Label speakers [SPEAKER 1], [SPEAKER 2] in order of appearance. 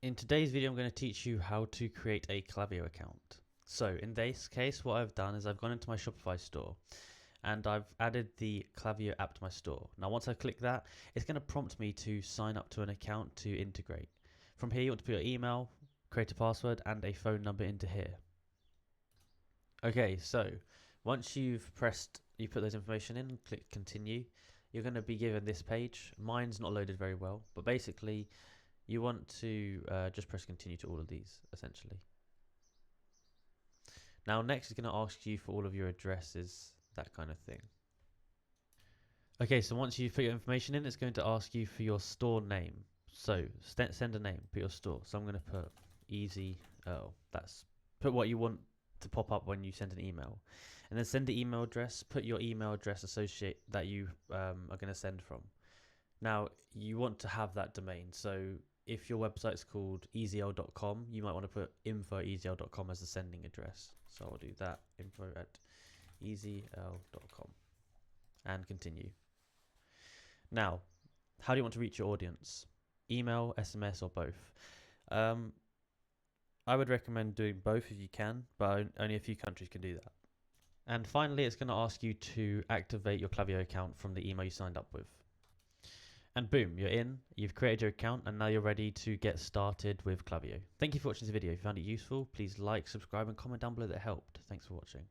[SPEAKER 1] In today's video, I'm going to teach you how to create a Klaviyo account. So in this case, what I've done is I've gone into my Shopify store and I've added the Klaviyo app to my store. Now, once I click that, it's going to prompt me to sign up to an account to integrate. From here, you want to put your email, create a password and a phone number into here. Okay, so once you put those information in and click continue, you're going to be given this page. Mine's not loaded very well, but basically you want to just press continue to all of these, essentially. Now, next is going to ask you for all of your addresses, that kind of thing. Okay, so once you've put your information in, it's going to ask you for your store name. So send a name, put your store. So I'm going to put easy. Put what you want to pop up when you send an email, and then send the email address. Put your email address associate that you are going to send from. Now you want to have that domain. So if your website's called easyl.com, you might want to put info@easyl.com as the sending address. So I'll do that, info@easyl.com, and continue. Now, how do you want to reach your audience? Email, SMS, or both? I would recommend doing both if you can, but only a few countries can do that. And finally, it's going to ask you to activate your Klaviyo account from the email you signed up with. And boom, you're in, you've created your account, and now you're ready to get started with Klaviyo. Thank you for watching this video. If you found it useful, please like, subscribe, and comment down below that helped. Thanks for watching.